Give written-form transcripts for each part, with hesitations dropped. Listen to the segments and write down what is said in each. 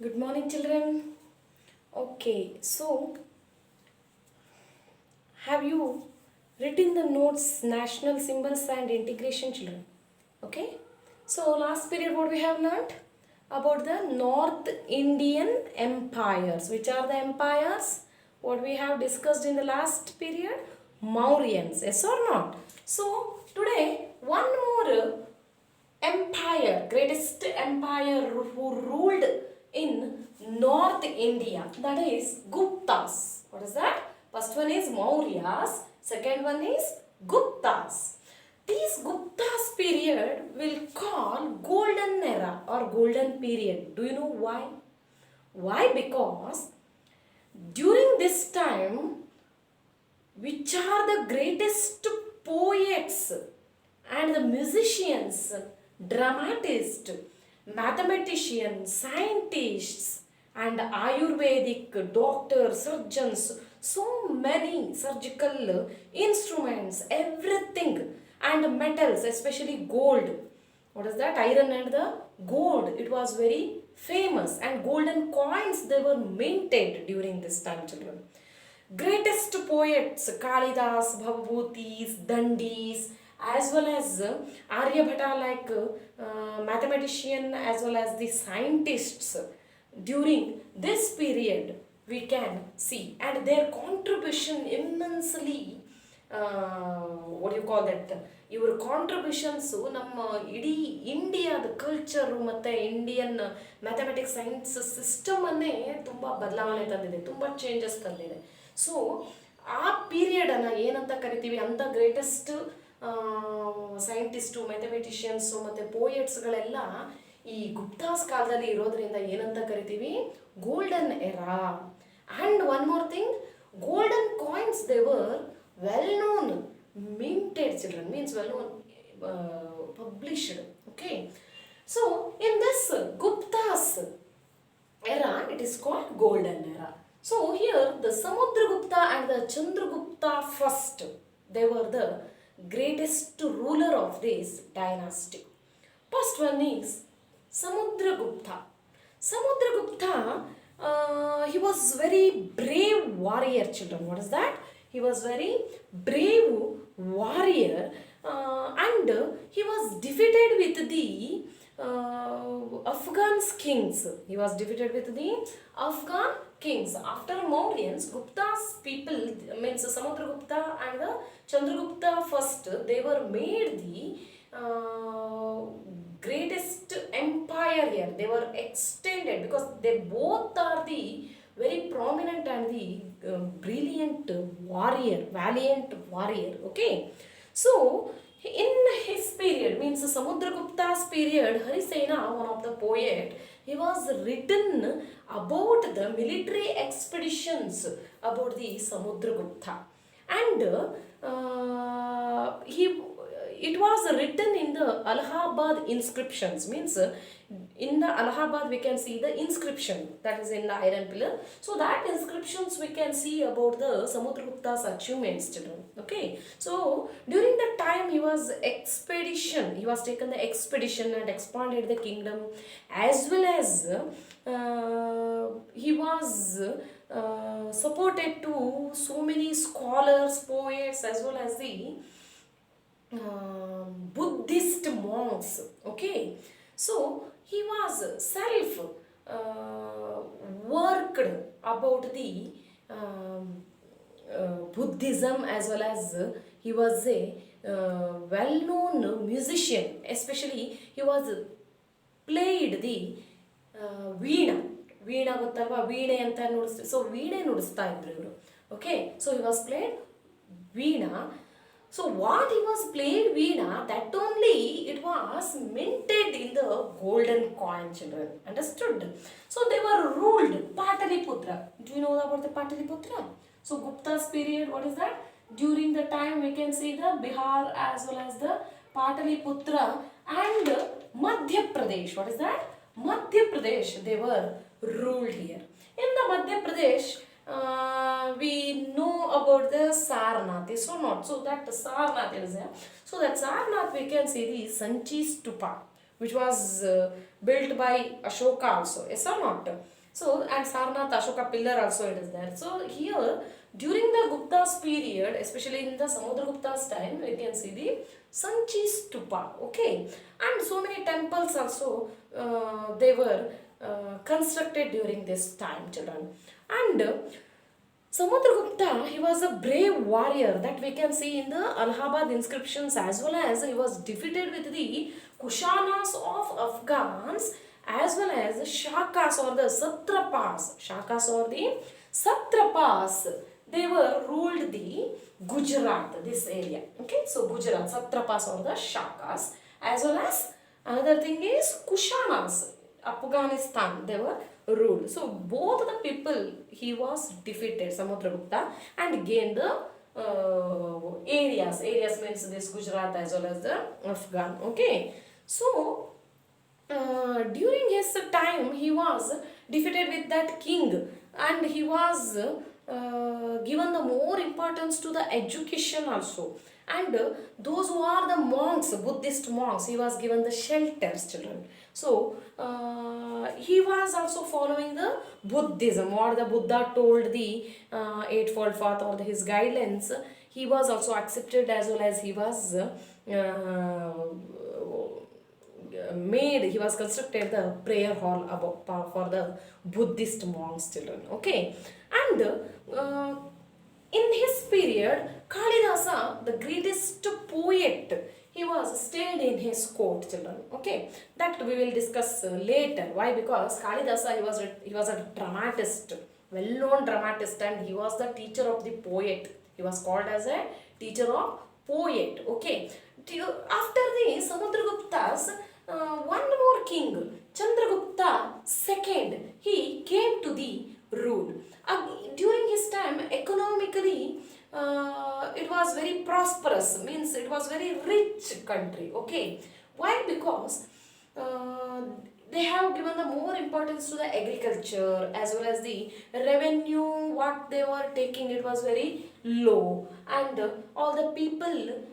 Good morning, children. Okay, so have you written the notes, national symbols, and integration, children? Okay, so last period, what we have learned about the North Indian empires. Which are the empires? What we have discussed in the last period? Mauryans, yes or not? So, today, one more empire, greatest empire who ruled in North India, that is Guptas. What is that? First one is Mauryas, second one is Guptas. These Guptas period will call golden era or golden period. Do you know why? Why? Because during this time, which are the greatest poets and the musicians, dramatists, mathematicians, scientists, and Ayurvedic doctors, surgeons, so many surgical instruments, everything, and metals, especially gold. What is that? Iron and the gold. It was very famous, and golden coins they were minted during this time, children. Greatest poets Kalidas, Bhavabutis, Dandis, as well as Aryabhata, like mathematician, as well as the scientists during this period we can see, and their contribution immensely. What do you call that? ಇವರ contributions ನಮ್ಮ ಇಡೀ ಇಂಡಿಯಾದ culture ಮತ್ತು Indian mathematics science ಸಿಸ್ಟಮನ್ನೇ ತುಂಬ ಬದಲಾವಣೆ ತಂದಿದೆ, ತುಂಬ changes ತಂದಿದೆ. ಸೊ ಆ ಪೀರಿಯಡನ್ನು ಏನಂತ ಕರಿತೀವಿ, ಅಂಥ ಗ್ರೇಟೆಸ್ಟ್ ಸೈಂಟಿಸ್ಟು, ಮ್ಯಾಥಮೆಟಿಷಿಯನ್ಸು ಮತ್ತು ಪೋಯೆಟ್ಸ್ಗಳೆಲ್ಲ ಈ ಗುಪ್ತಾಸ್ ಕಾಲದಲ್ಲಿ ಇರೋದ್ರಿಂದ ಏನಂತ ಕರಿತೀವಿ, golden era. And one more thing, golden coins they were well known, minted, children, means well known, published. Okay, so in this Gupta's era, it is called golden era. So here the Samudragupta and the Chandragupta first, they were the greatest ruler of this dynasty. First one is Samudragupta. Samudragupta, he was very brave warrior, children. What is that? He was very brave warrior, and he was defeated with the Afghan kings. He was defeated with the Afghan kings. After Mauryans, Gupta's people, means Samudragupta and the Chandragupta first, they were made the greatest empire here. They were extended because they both are the very prominent and the brilliant warrior, valiant warrior. Okay, so in his period, means Samudragupta's period, Harisena, one of the poet, he was written about the military expeditions about the Samudragupta, and it was written in the Allahabad inscriptions. Means in the Allahabad we can see the inscription that is in the iron pillar. So that inscriptions we can see about the Samudragupta's achievements, children. Okay, so during that time he was taken the expedition and expanded the kingdom, as well as he was supported to so many scholars, poets, as well as the Buddhist monks. Okay, so he was self worked about the Buddhism, as well as he was a well-known musician. Especially he was played the Veena. Veena ಗೊತ್ತಲ್ವಾ, ವೀಣೆ ಅಂತ ನುಡಿಸ್ತಾರೆ. So ವೀಣೆ ನುಡಿಸ್ತಾ ಇದ್ರು ಇವರು. Okay, so he was played Veena. So what he was played veena, that only it was minted in the golden coin, children. Understood? So they were ruled Pataliputra. Do you know about the Pataliputra? So Gupta's period, what is that? During the time we can see the Bihar as well as the Pataliputra and Madhya Pradesh. What is that? Madhya Pradesh, they were ruled here. In the Madhya Pradesh, we know about the Sarnath, yes or not? So that Sarnath is there. So that Sarnath we can see the Sanchi Stupa, which was built by Ashoka also, yes or not? So, and Sarnath Ashoka pillar also it is there. So, here during the Gupta's period, especially in the Samudragupta's time, we can see the Sanchi Stupa, okay, and so many temples also they were constructed during this time, children. And Samudragupta, he was a brave warrior that we can see in the Allahabad inscriptions, as well as he was defeated with the Kushanas of Afghans, as well as the Shakas or the Satrapas. Shakas or the Satrapas. They were ruled the Gujarat, this area. Okay, so Gujarat, Satrapas or the Shakas, as well as another thing is Kushanas. Afghanistan, they were ruled. So both the people he was defeated, Samudragupta, and gained the areas. Areas means this Gujarat as well as the Afghan. Okay. So during his time he was defeated with that king, and he was given the more importance to the education also. And those who are the monks, Buddhist monks, he was given the shelters, children. So he was also following the Buddhism, or the Buddha told the Eightfold Path or his guidelines. He was also accepted, as well as he was he was constructed the prayer hall about, for the Buddhist monks, children. Okay, and in his period, Kalidasa, the greatest poet, he was stayed in his court, children. Okay, that we will discuss later. Why? Because Kalidasa, he was a dramatist, well-known dramatist, and he was the teacher of the poet. He was called as a teacher of poet. Okay, after the Samudragupta's one more king, Chandragupta II, he came to the rule. During his time, economically, it was very prosperous, means it was very rich country. Okay, why? Because they have given the more importance to the agriculture, as well as the revenue what they were taking, it was very low, and all the people,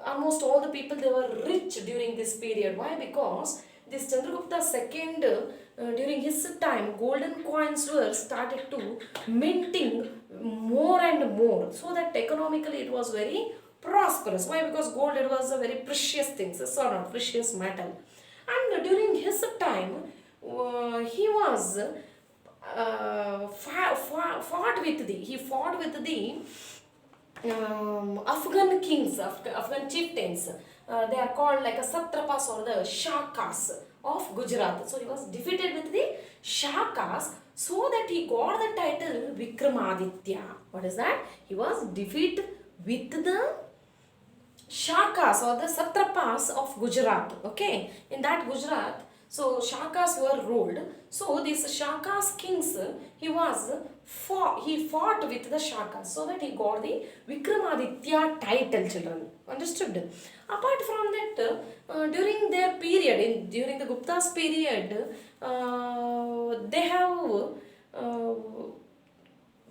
almost all the people, they were rich during this period. Why? Because this Chandragupta II, during his time, golden coins were started to minting more and more, so that economically it was very prosperous. Why? Because gold, it was a very precious thing, so not precious metal. And during his time, he was fought with the Afghan kings, Afghan chieftains. They are called like a Satrapas or the Shakas of Gujarat. So he was defeated with the Shakas, so that he got the title Vikramaditya. What is that? He was defeated with the Shakas or the Satrapas of Gujarat. Okay, in that Gujarat, so Shakas were ruled. So these Shakas kings, he fought with the Shakas, so that he got the Vikramaditya title, children. Understood? Apart from that, during their period, during the Gupta's period, they have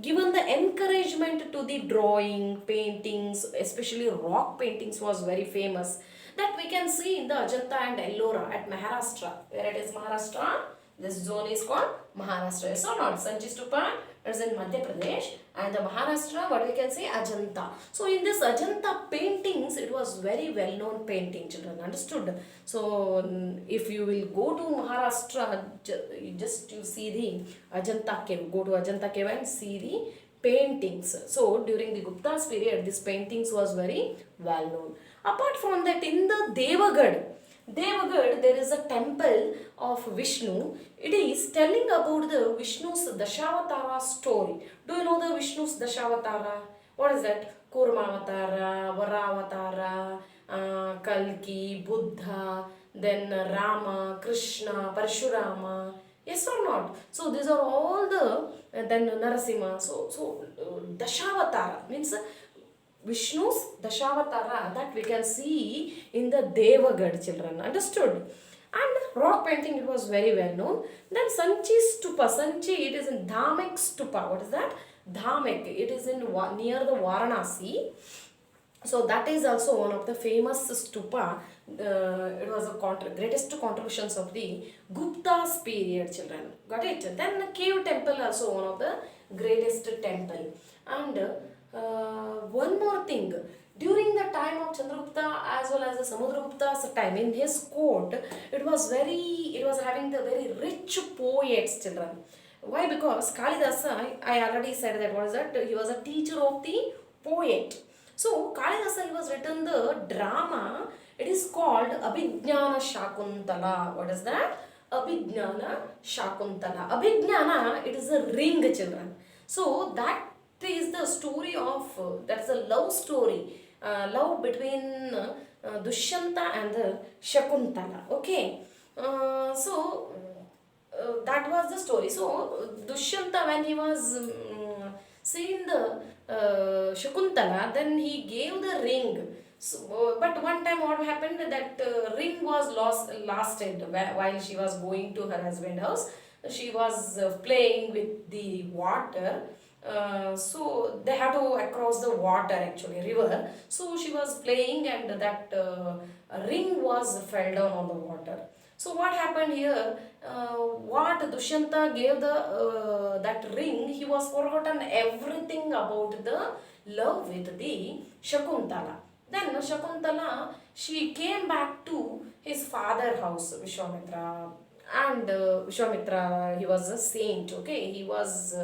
given the encouragement to the drawing, paintings, especially rock paintings was very famous. That we can see in the Ajanta and Ellora at Maharashtra. Where it is Maharashtra? This zone is called Maharashtra. So not Sanchi Stupa, it is in Madhya Pradesh, and the Maharashtra, what we can say, Ajanta. So in this Ajanta paintings, it was very well known painting, children. Understood? So if you will go to Maharashtra, just you see the Ajanta cave. Go to Ajanta cave and see the paintings. So during the Gupta's period, this paintings was very well known. Apart from that, in the Devagad, there is a temple of Vishnu. It is telling about the Vishnu's Dashavatara story. Do you know the Vishnu's Dashavatara? What is that? Kurmavatara, Varavatara, Kalki, Buddha, then Rama, Krishna, Parashurama. Yes or not? So these are all the, then Narasimha. So Dashavatara means Vishnu's Dashavatara, that we can see in the Devagad, children. Understood? And rock painting, it was very well known. Then Sanchi Stupa. Sanchi, it is in Dhamek Stupa. What is that? Dhamek. It is in near the Varanasi. So that is also one of the famous stupa. It was a greatest contributions of the Gupta's period, children. Got it? Then cave temple also one of the greatest temple. And one more thing. During the time of Chandragupta as well as the Samudragupta's time, in his court, it was having the very rich poets, children. Why? Because Kalidasa, I already said that, what is that? He was a teacher of the poet. So Kalidasa, he was written the drama. It is called Abhijnana Shakuntala. What is that? Abhijnana Shakuntala. Abhijnana, it is a ring, children. So that is the story of, that's a love story. Love between Dushyanta and the Shakuntala. Okay. That was the story. So Dushyanta, when he was seeing the Shakuntala, then he gave the ring. So, but one time what happened, that ring was lasted while she was going to her husband's house. She was playing with the water. So they had to across the water, actually river. So she was playing and that ring was fell down on the water. So what happened here? What Dushyanta gave the that ring, he was forgotten everything about the love with the Shakuntala. Then Shakuntala, she came back to his father house, Vishwamitra, and Vishwamitra, he was a saint. Okay, he was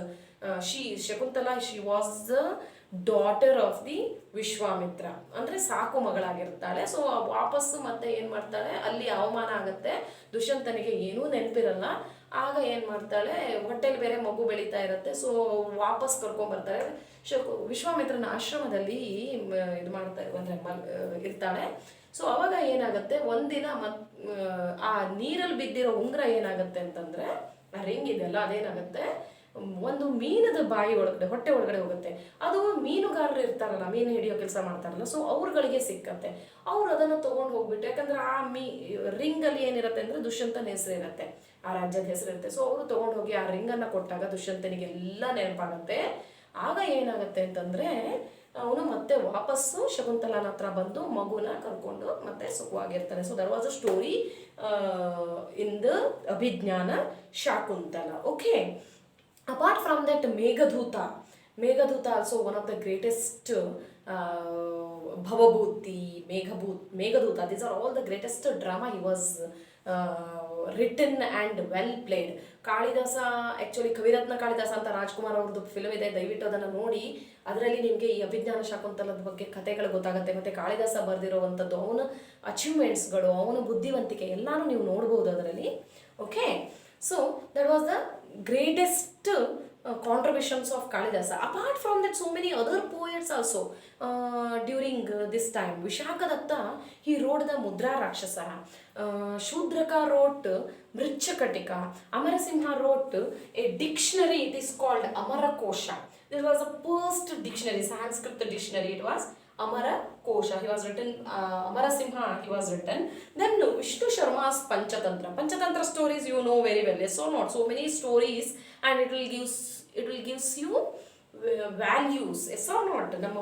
she Shakuntala, she was the daughter of the Vishwamitra ಅಂದರೆ ಸಾಕು ಮಗಳಾಗಿರ್ತಾಳೆ. So ವಾಪಸ್ಸು ಮತ್ತೆ ಏನು ಮಾಡ್ತಾಳೆ, ಅಲ್ಲಿ ಅವಮಾನ ಆಗುತ್ತೆ, ದುಷ್ಯಂತನಿಗೆ ಏನೂ ನೆನಪಿರಲ್ಲ. ಆಗ ಏನು ಮಾಡ್ತಾಳೆ, ಹೊಟ್ಟೆಲಿ ಬೇರೆ ಮಗು ಬೆಳೀತಾ ಇರುತ್ತೆ. ಸೊ ವಾಪಸ್ ಕರ್ಕೊಂಡ್ಬರ್ತಾರೆ. ವಿಶ್ವಾಮಿತ್ರನ ಆಶ್ರಮದಲ್ಲಿ ಇದು ಮಾಡ್ತಾರೆ ಅಂದರೆ ಇರ್ತಾಳೆ. ಸೊ ಅವಾಗ ಏನಾಗುತ್ತೆ, ಒಂದಿನ ಆ ನೀರಲ್ಲಿ ಬಿದ್ದಿರೋ ಉಂಗುರ ಏನಾಗುತ್ತೆ ಅಂತಂದರೆ, ಆ ರಿಂಗ್ ಇದೆಯಲ್ಲ ಅದೇನಾಗುತ್ತೆ, ಒಂದು ಮೀನದ ಬಾಯಿ ಒಳಗಡೆ, ಹೊಟ್ಟೆ ಒಳಗಡೆ ಹೋಗುತ್ತೆ. ಅದು ಮೀನುಗಾರರು ಇರ್ತಾರಲ್ಲ, ಮೀನು ಹಿಡಿಯೋ ಕೆಲಸ ಮಾಡ್ತಾರಲ್ಲ, ಸೊ ಅವ್ರುಗಳಿಗೆ ಸಿಕ್ಕತ್ತೆ. ಅವ್ರು ಅದನ್ನು ತೊಗೊಂಡು ಹೋಗ್ಬಿಟ್ಟು, ಯಾಕಂದ್ರೆ ಆ ರಿಂಗಲ್ಲಿ ಏನಿರುತ್ತೆ ಅಂದರೆ ದುಷ್ಯಂತನ ಹೆಸರು ಇರುತ್ತೆ, ಆ ರಾಜ್ಯದ ಹೆಸರಿರುತ್ತೆ. ಸೊ ಅವರು ತೊಗೊಂಡು ಹೋಗಿ ಆ ರಿಂಗನ್ನು ಕೊಟ್ಟಾಗ ದುಷ್ಯಂತನಿಗೆ ಎಲ್ಲ ನೆನಪಾಗುತ್ತೆ. ಆಗ ಏನಾಗುತ್ತೆ ಅಂತಂದರೆ, ಅವನು ಮತ್ತೆ ವಾಪಸ್ಸು ಶಕುಂತಲನ ಹತ್ರ ಬಂದು ಮಗುನ ಕರ್ಕೊಂಡು ಮತ್ತೆ ಸುಖವಾಗಿರ್ತಾನೆ. So there was a story in the Abhijnana Shakuntala. Okay. Apart from that, Meghaduta also one of the greatest, Bhavabhuti, Meghaduta, these are all the greatest drama. He was written and well played. Kalidasa, actually Kaviratna Kalidasa ಅಂತ ರಾಜ್ಕುಮಾರ್ ಅವ್ರದ್ದು film ಇದೆ, ದಯವಿಟ್ಟು ಅದನ್ನು ನೋಡಿ. ಅದರಲ್ಲಿ ನಿಮಗೆ ಈ ಅಭಿಜ್ಞಾನ ಶಾಕುಂತಲದ ಬಗ್ಗೆ ಕಥೆಗಳು ಗೊತ್ತಾಗುತ್ತೆ. ಮತ್ತು ಕಾಳಿದಾಸ ಬರೆದಿರುವಂಥದ್ದು, ಅವನ ಅಚೀವ್ಮೆಂಟ್ಸ್ಗಳು, ಅವನ ಬುದ್ಧಿವಂತಿಕೆ ಎಲ್ಲನೂ ನೀವು ನೋಡ್ಬೋದು ಅದರಲ್ಲಿ. Okay. So that was the greatest contributions of Kalidasa. Apart from that, so many other poets also during this time. Vishakadatta, he wrote the Mudra Rakshasa. Shudraka wrote Mrichakatika. Amarasimha wrote a dictionary. It is called Amarakosha. This was the first dictionary, Sanskrit dictionary. It was Amara Kosha. He was written, Amarasimha, he was written. Then Vishnu Sharma's Panchatantra stories you know very well. Yes or not? So many stories, and it will gives you values. Yes or not? ನಮ್ಮ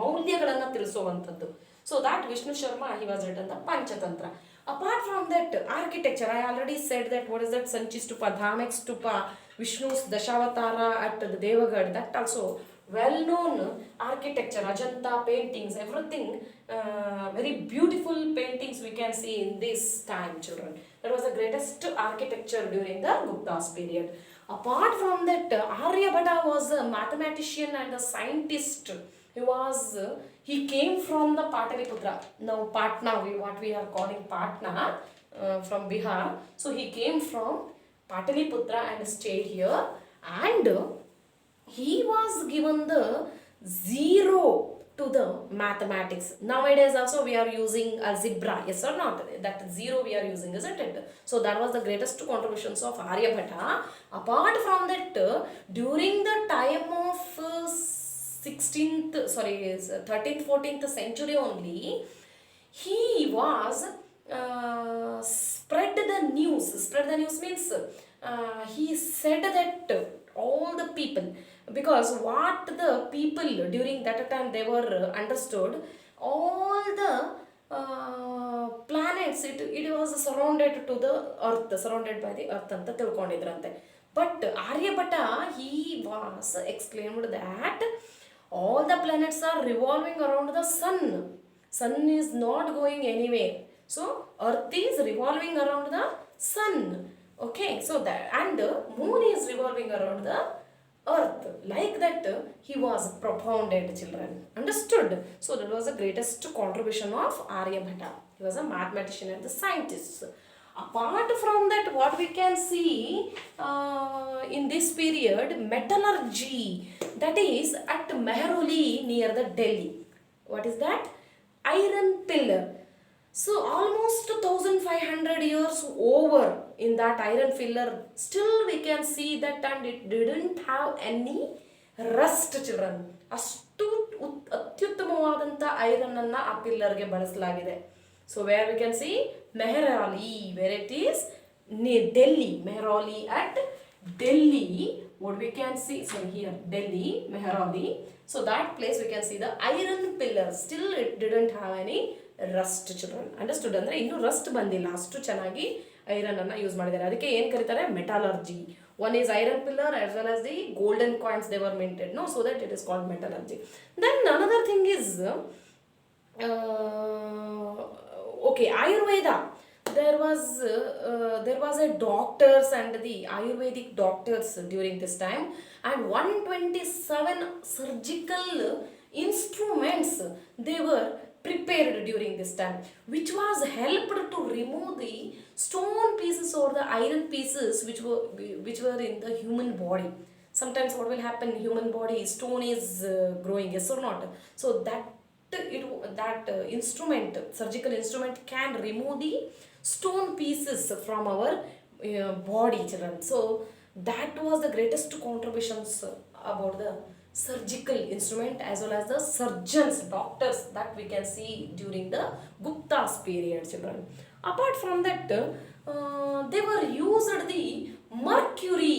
ಮೌಲ್ಯಗಳನ್ನು ತಿಳಿಸುವಂಥದ್ದು. So that Vishnu Sharma, he was written the Panchatantra. Apart from that, architecture, I already said that, what is that, Sanchi Stupa, Dhamek Stupa, Vishnu's Dashavatara at the Devagad, that also well-known architecture, Ajanta paintings, everything, very beautiful paintings we can see in this time, children. That was the greatest architecture during the Gupta's period. Apart from that, Aryabhata was a mathematician and a scientist. He came from the Pataliputra. Now Patna, what we are calling Patna, from Bihar. So he came from Pataliputra and stayed here, and he was given the 0 to the mathematics. Nowadays also we are using algebra, yes or not? That 0 we are using, isn't it? So that was the greatest contributions of Aryabhata. Apart from that, during the time of 13th 14th century only, he was spread the news means he said that all the people, because what the people during that time they were understood, all the planets, it was surrounded to the earth, surrounded by the earth ಅಂತ ತಿಳ್ಕೊಂಡಿದ್ರಂತೆ. But Aryabhatta, he was exclaimed that all the planets are revolving around the sun. Sun is not going anywhere. So earth is revolving around the sun. Okay, so that, and the moon is revolving around the earth. Like that, he was propounded, children. Understood? So that was the greatest contribution of Aryabhatta. He was a mathematician and the scientist. Apart from that, what we can see in this period, metallurgy, that is at Mehrauli near the Delhi. What is that? Iron pillar. So almost 1500 years over in that iron pillar, still we can see that, and it didn't have any rust, children. ಅಷ್ಟು ಅತ್ಯುತ್ತಮವಾದಂಥ iron ಅನ್ನ ಆ ಪಿಲ್ಲರ್ಗೆ ಬಳಸಲಾಗಿದೆ. So where we can see Mehrauli, where it is near Delhi, Mehrauli at Delhi. What we can see, so here Delhi, Mehrauli. So that place we can see the iron pillar. Still it didn't have any rust, children. Understood? ಅಂದ್ರೆ ಇನ್ನು Rust ಬಂದಿಲ್ಲ, ಅಷ್ಟು ಚೆನ್ನಾಗಿ iron ಅನ್ನ use ಮಾಡಿದ್ದಾರೆ. ಅದಕ್ಕೆ ಏನು ಕರೀತಾರೆ? ಮೆಟಾಲರ್ಜಿ. One is iron pillar as well as the golden coins they were minted, no, so that it is called metallurgy. Then another thing is okay, Ayurveda. There was a doctors and the Ayurvedic doctors during this time, and 127 surgical instruments they were prepared during this time, which was helped to remove the stone pieces or the iron pieces which were in the human body. Sometimes what will happen, human body, stone is growing, yes or not? So that instrument, surgical instrument, can remove the stone pieces from our body, children. So that was the greatest contributions about the surgical instrument as well as the surgeons, doctors, that we can see during the Gupta's period, children. Apart from that, they were used the mercury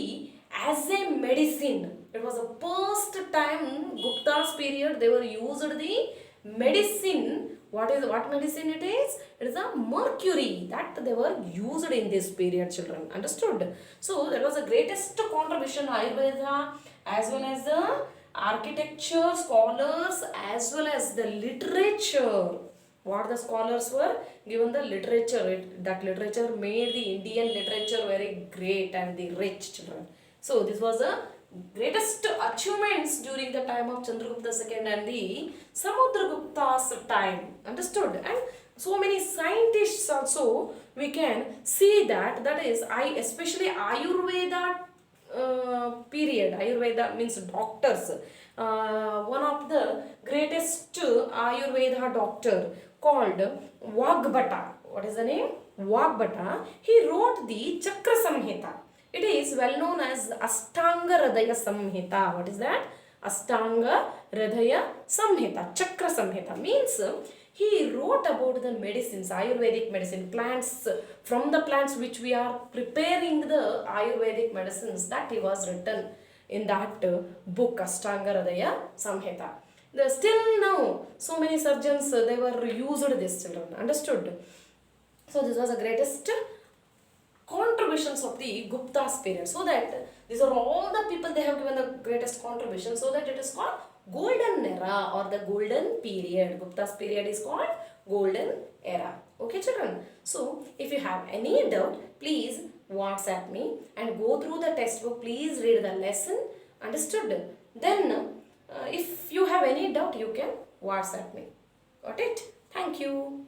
as a medicine. It was the first time Gupta's period they were used the medicine. What medicine it is? It is a mercury that they were used in this period, children. Understood? So that was the greatest contribution Ayurveda as well as the architecture scholars as well as the literature. What the scholars were given the literature, that literature made the Indian literature very great and the rich, children. So this was the greatest achievements during the time of Chandragupta II and the Samudragupta's time. Understood? And so many scientists also we can see that is especially Ayurveda period. Ayurveda means doctors. One of the greatest Ayurveda doctor called Vagbhata. What is the name? Vagbhata. He wrote the Chakra Samhita. It is well known as Ashtanga Hridaya Samhita. What is that? Ashtanga Hridaya Samhita. Chakra Samhita means he wrote about the medicines, Ayurvedic medicine, plants, from the plants which we are preparing the Ayurvedic medicines, that he was written in that book Ashtanga Hridaya Samhita. Still now, so many surgeons, they were used this, children. Understood? So this was the greatest contributions of the Gupta's period. So that these are all the people they have given the greatest contribution, so that it is called golden era or the golden period. Gupta's period is called golden era. Okay, children? So if you have any doubt, please WhatsApp me and go through the textbook. Please read the lesson. Understood? Then if you have any doubt, you can WhatsApp me. Got it? Thank you.